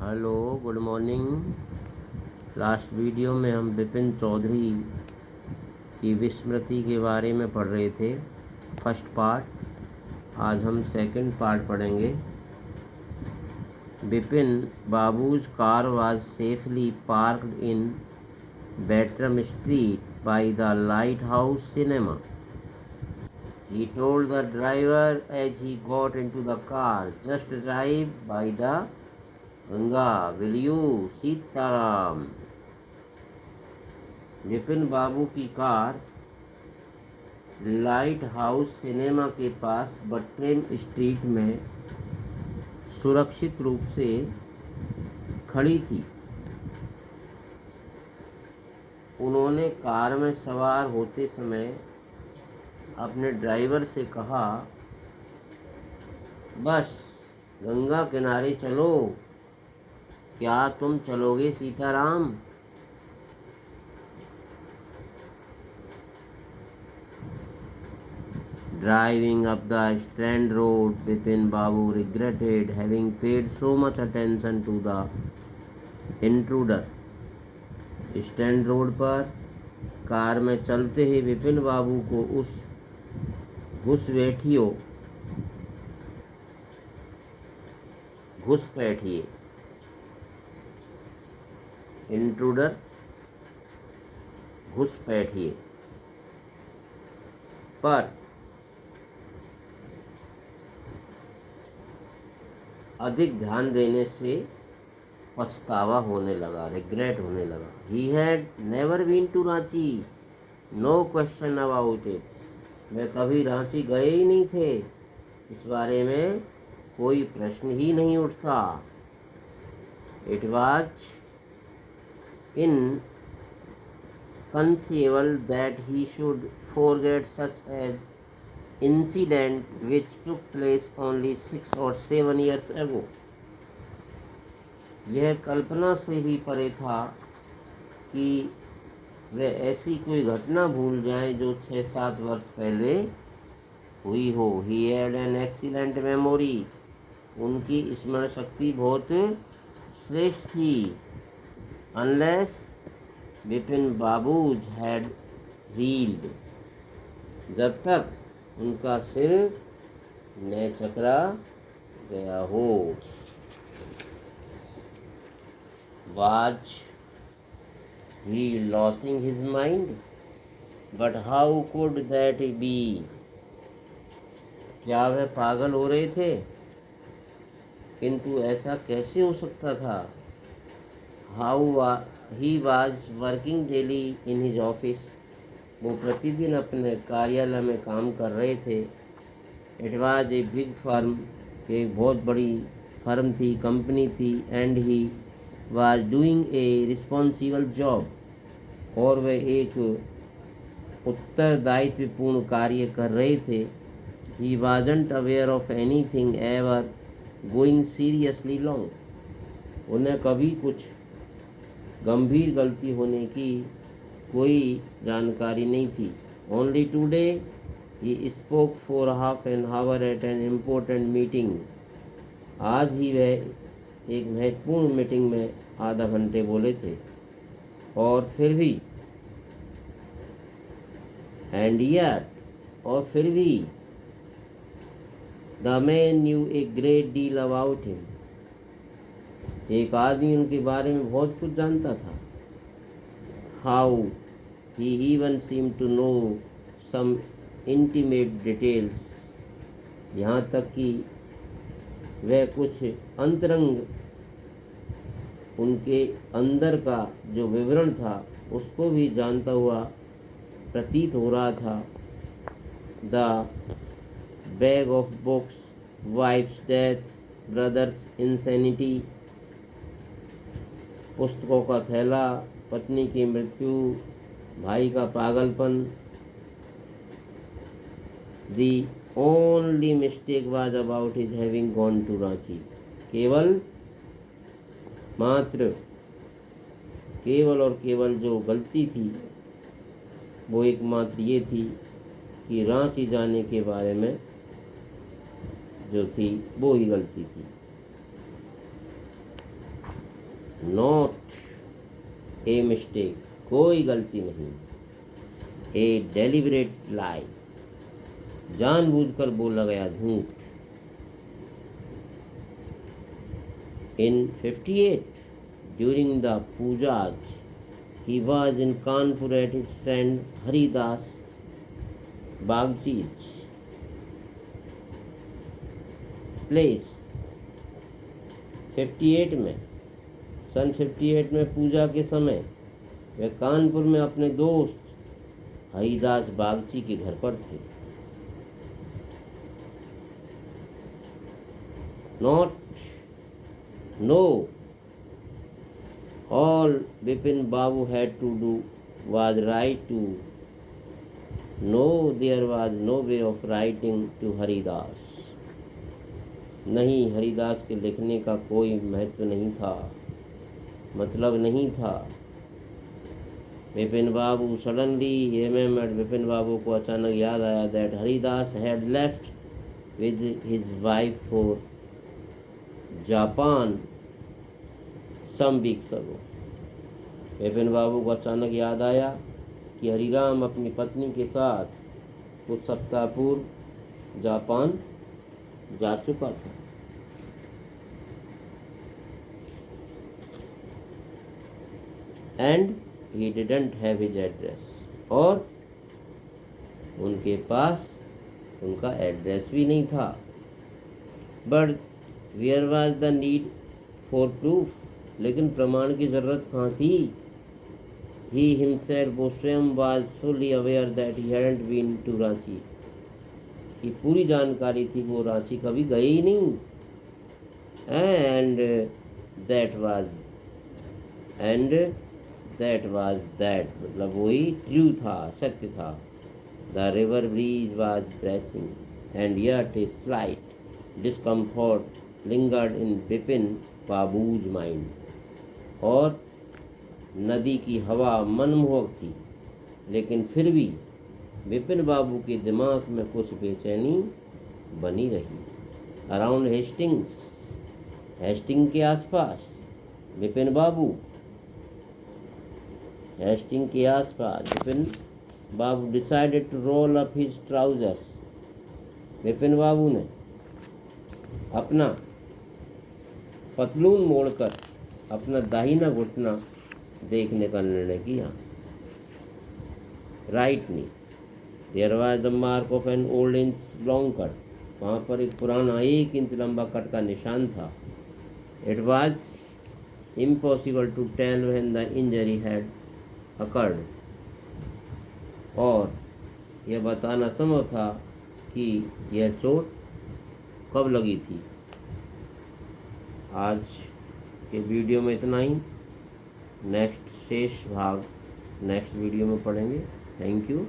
Hello, good morning. Last video में हम विपिन चौधरी की विस्मृति के बारे में पढ़ रहे थे, फर्स्ट पार्ट। आज हम सेकंड पार्ट पढ़ेंगे। Vipin बाबू's car was safely parked in Bertram Street by the Lighthouse Cinema. He told the driver as he got into the car, "Just drive by the Ganga, will you? Sitaram. Vipin बाबू की car light house cinema के पास बट्रेम street में सुरक्षित रूप से खड़ी थी। उन्होंने car में सवार होते समय अपने ड्राइवर से कहा, बस गंगा किनारे चलो। क्या तुम चलोगे Sitaram? Driving up the Strand Road, Bipin Babu regretted having paid so much attention to the intruder. Stand road पर कार में चलते ही विपिन बाबू को उस घुसपैठिए इंट्रूडर घुसपैठिए पर अधिक ध्यान देने से पछतावा होने लगा, रिग्रेट होने लगा। He had never been to Ranchi, no question about it. वे कभी रांची गए ही नहीं थे, इस बारे में कोई प्रश्न ही नहीं उठता। It was inconceivable that he should forget such an incident which took place only 6 or 7 years ago. यह कल्पना से भी परे था कि वे ऐसी कोई घटना भूल जाएं जो 6-7 वर्ष पहले हुई हो। He had an excellent memory. उनकी स्मरण शक्ति बहुत श्रेष्ठ थी। Unless Bipin Babu's head heeled, जब तक उनका सिर न चकरा गया हो। Was he losing his mind? But how could that be? क्या वह पागल हो रहे थे? किंतु ऐसा कैसे हो सकता था? He was working daily in his office. वो प्रतिदिन अपने कार्यालय में काम कर रहे थे। It was a big firm, एक बहुत बड़ी फर्म थी, कंपनी थी। And he was doing a responsible job, और वे एक उत्तरदायित्वपूर्ण कार्य कर रहे थे। He wasn't aware of anything ever going seriously wrong. उन्हें कभी कुछ गंभीर गलती होने की कोई जानकारी नहीं थी। Only today he spoke for half an hour at an important meeting. आज ही वह एक महत्वपूर्ण मीटिंग में आधा घंटे बोले थे। और फिर भी और फिर भी the man knew a great deal about him. एक आदमी उनके बारे में बहुत कुछ जानता था। How he even seemed to know some intimate details. यहाँ तक कि वह कुछ अंतरंग उनके अंदर का जो विवरण था उसको भी जानता हुआ प्रतीत हो रहा था। The bag of books, wife's death, brother's insanity. पुस्तकों का थैला, पत्नी की मृत्यु, भाई का पागलपन। The only mistake was about his having gone to Ranchi. केवल जो गलती थी वो एकमात्र ये थी कि रांची जाने के बारे में जो थी वो ही गलती थी। नॉट ए मिस्टेक, कोई गलती नहीं, ए डेलिबरेट लाई, जानबूझकर बोला गया झूठ। In 58, during the pujas, he was in Kanpur at his friend Haridas Bagchi's place। 58 में, सन 58 में पूजा के समय वे कानपुर में अपने दोस्त हरिदास बागची के घर पर थे। Not, no, all Bipin Babu had to do was write to, no, there was no way of writing to Haridas। नहीं, हरिदास के लिखने का कोई महत्व नहीं था, मतलब नहीं था। बिपिन बाबू सडनली रिमेम्बर्ड, बिपिन बाबू को अचानक याद आया that Haridas had left with his wife for Japan some weeks ago. Bipin Babu को अचानक याद आया कि हरिराम अपनी पत्नी के साथ कुछ सप्ताह पूर्व जापान जा चुका था। And he didn't have his address, और उनके पास उनका एड्रेस भी नहीं था। But where was the need for proof, लेकिन प्रमाण की जरूरत कहाँ थी। ही हिमसेल्फ, वो स्वयं was fully aware that he hadn't been to Ranchi, की पूरी जानकारी थी वो रांची कभी गए ही नहीं। एंड दैट वाज दैट, मतलब वही ट्रू था, सत्य था। The river breeze was bracing and yet a slight discomfort lingered in Bipin Babu's mind, और नदी की हवा मनमोहक थी, लेकिन फिर भी बिपिन बाबू के दिमाग में कुछ बेचैनी बनी रही। अराउंड हेस्टिंग के आसपास Bipin Babu decided to roll up his trousers. Bipin Babu ने अपना पतलून मोड़कर अपना दाहिना घुटना देखने का निर्णय किया। Right knee, there was the mark of an old inch long cut, वहाँ पर एक पुराना 1 इंच लंबा कट का निशान था। It was impossible to tell when the injury had occurred, और यह बताना संभव था कि यह चोट कब लगी थी। आज के वीडियो में इतना ही, नेक्स्ट शेष भाग नेक्स्ट वीडियो में पढ़ेंगे। Thank you.